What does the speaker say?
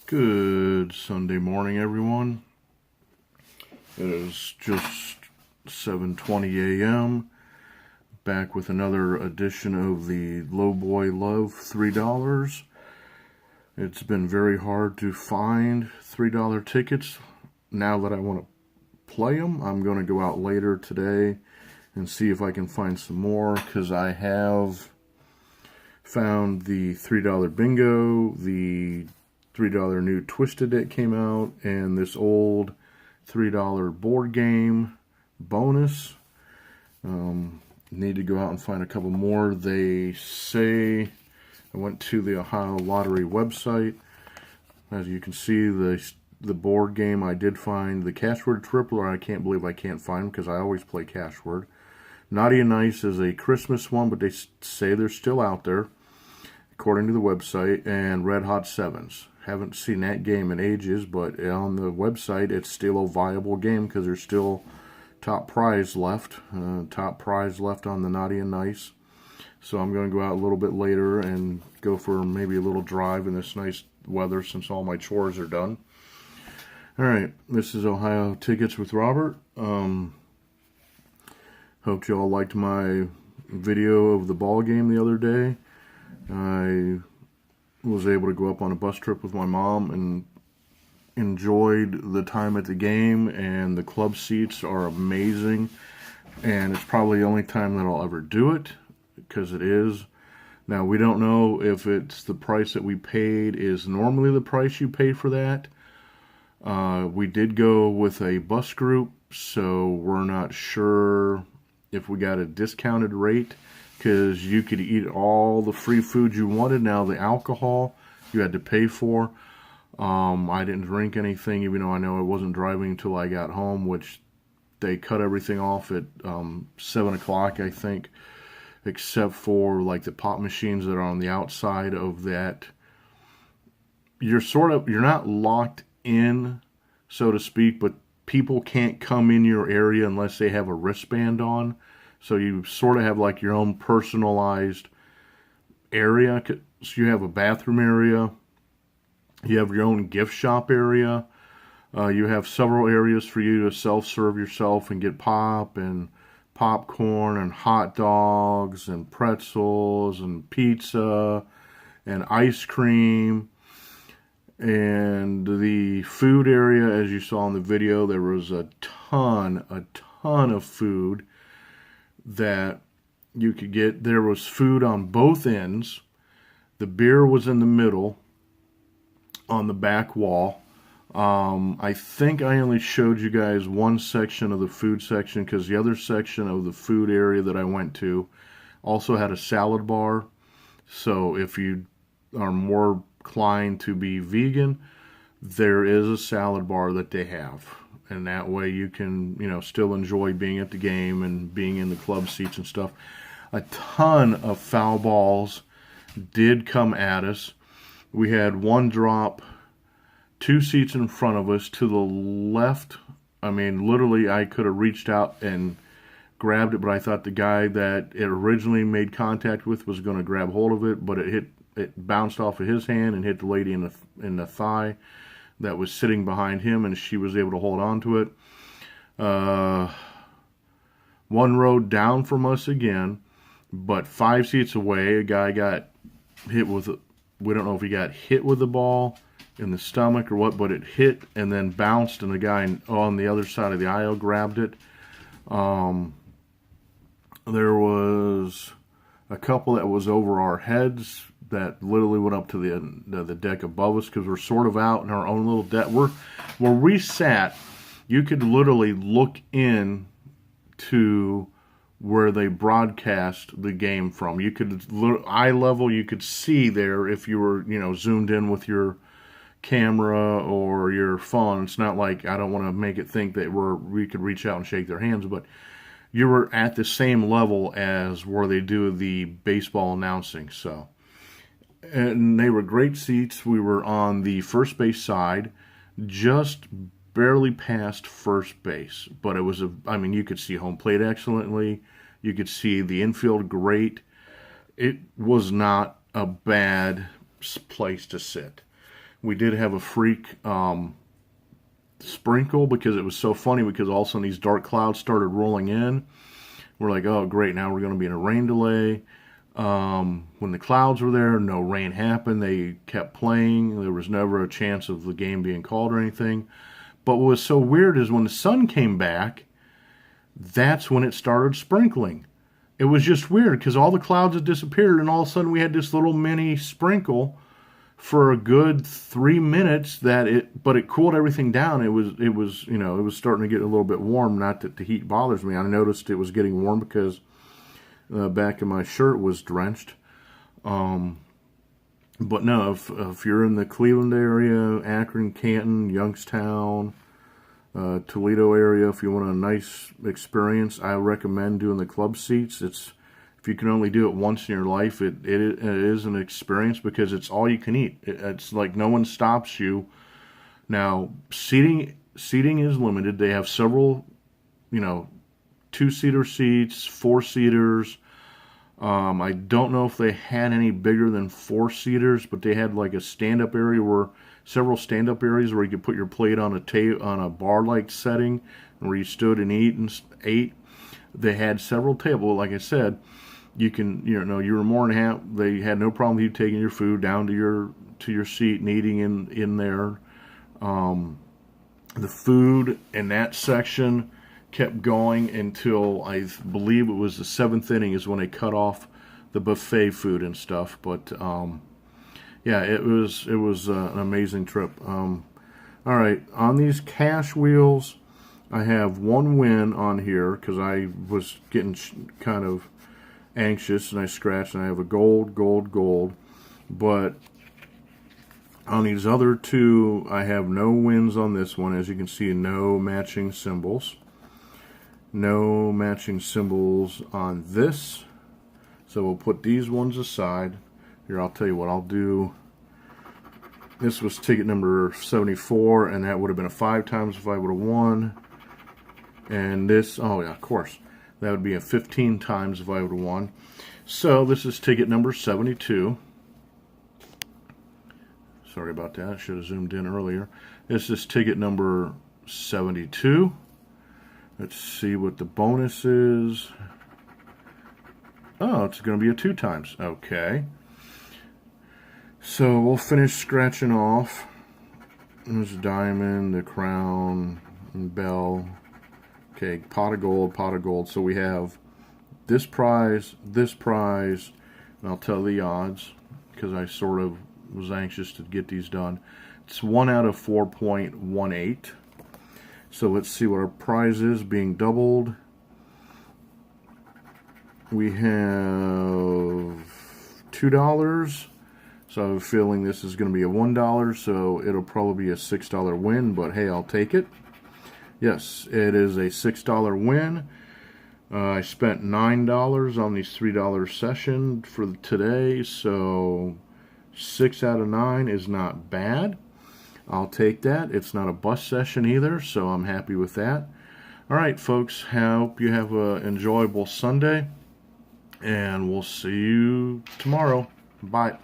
Good Sunday morning, everyone. It is just 7:20 a.m. Back with another edition of the Low Boy Love $3. It's been very hard to find $3 tickets. Now that I want to play them, I'm going to go out later today and see if I can find some more, because I have found the $3 bingo, the $3 new Twisted that came out, and this old $3 board game bonus. Need to go out and find a couple more. They say, I went to the Ohio Lottery website. As you can see, the board game, I did find the Cashword Tripler. I can't believe I can't find them, because I always play Cashword. Naughty and Nice is a Christmas one, but they say they're still out there, according to the website. And Red Hot Sevens. Haven't seen that game in ages, but on the website it's still a viable game, because there's still top prize left. Top prize left on the Naughty and Nice. So I'm going to go out a little bit later and go for maybe a little drive in this nice weather, since all my chores are done. Alright, this is Ohio Tickets with Robert. Hope you all liked my video of the ball game the other day. I was able to go up on a bus trip with my mom and enjoyed the time at the game, and the club seats are amazing, and it's probably the only time that I'll ever do it, because it is. Now, we don't know if it's the price that we paid is normally the price you pay for that. We did go with a bus group, so we're not sure if we got a discounted rate, because you could eat all the free food you wanted. Now, the alcohol you had to pay for. I didn't drink anything, even though I know I wasn't driving until I got home, which they cut everything off at 7 o'clock, I think, except for like the pop machines that are on the outside of that. You're not locked in, so to speak, but people can't come in your area unless they have a wristband on. So you sort of have like your own personalized area. So you have a bathroom area. You have your own gift shop area. You have several areas for you to self-serve yourself and get pop and popcorn and hot dogs and pretzels and pizza and ice cream. And the food area, as you saw in the video, there was a ton of food that you could get. There was food on both ends. The beer was in the middle on the back wall. I think I only showed you guys one section of the food section, because the other section of the food area that I went to also had a salad bar. So if you are more inclined to be vegan, there is a salad bar that they have. And that way you can, still enjoy being at the game and being in the club seats and stuff. A ton of foul balls did come at us. We had one drop 2 seats in front of us to the left. I mean, literally, I could have reached out and grabbed it, but I thought the guy that it originally made contact with was going to grab hold of it, but it bounced off of his hand and hit the lady in the thigh that was sitting behind him, and she was able to hold on to it. One row down from us again, but 5 seats away, a guy got hit with, we don't know if he got hit with the ball in the stomach or what, but it hit and then bounced, and the guy on the other side of the aisle grabbed it. There was a couple that was over our heads that literally went up to the deck above us, because we're sort of out in our own little deck. Where we sat, you could literally look in to where they broadcast the game from. You could, eye level, you could see there if you were, zoomed in with your camera or your phone. It's not like, I don't want to make it think that we could reach out and shake their hands, but you were at the same level as where they do the baseball announcing. So, and they were great seats. We were on the first base side, just barely past first base, but it was you could see home plate excellently. You could see the infield great. It was not a bad place to sit. We did have a freak sprinkle because it was so funny because all of a sudden these dark clouds started rolling in. We're like, oh, great, now we're going to be in a rain delay. When the clouds were there, no rain happened. They kept playing. There was never a chance of the game being called or anything. But what was so weird is when the sun came back, that's when it started sprinkling. It was just weird because all the clouds had disappeared and all of a sudden we had this little mini sprinkle for a good 3 minutes but it cooled everything down. It was starting to get a little bit warm. Not that the heat bothers me. I noticed it was getting warm because the back of my shirt was drenched. But no, if you're in the Cleveland area, Akron, Canton, Youngstown, Toledo area, if you want a nice experience, I recommend doing the club seats. If you can only do it once in your life, it is an experience because it's all you can eat. It's like no one stops you. Now, seating is limited. They have several, 2-seater seats, 4-seaters. I don't know if they had any bigger than 4-seaters, but they had like a stand-up area several stand-up areas where you could put your plate on a bar-like setting where you stood and ate. They had several tables. Like I said, you were more than happy. They had no problem with you taking your food down to your seat and eating in there. The food in that section kept going until I believe it was the 7th inning is when they cut off the buffet food and stuff. But yeah, it was an amazing trip. All right, on these cash wheels, I have one win on here because I was getting kind of anxious and I scratched and I have a gold. But on these other two, I have no wins on this one. As you can see, no matching symbols. No matching symbols on this. So we'll put these ones aside. Here, I'll tell you what I'll do. This was ticket number 74, and that would have been a 5 times if I would have won. And this, oh yeah, of course, that would be a 15 times if I would have won. So this is ticket number 72. Sorry about that, I should have zoomed in earlier. This is ticket number 72. Let's see what the bonus is. Oh, it's going to be a 2 times. Okay. So we'll finish scratching off. There's a diamond, the crown, and bell. Okay, pot of gold. So we have this prize, and I'll tell the odds because I sort of was anxious to get these done. It's 1 out of 4.18. So let's see what our prize is being doubled. We have $2. So I have a feeling this is going to be a $1, so it'll probably be a $6 win, but hey, I'll take it. Yes, it is a $6 win. I spent $9 on these $3 session for today, so 6 out of 9 is not bad. I'll take that. It's not a bust session either, so I'm happy with that. All right, folks, hope you have an enjoyable Sunday, and we'll see you tomorrow. Bye.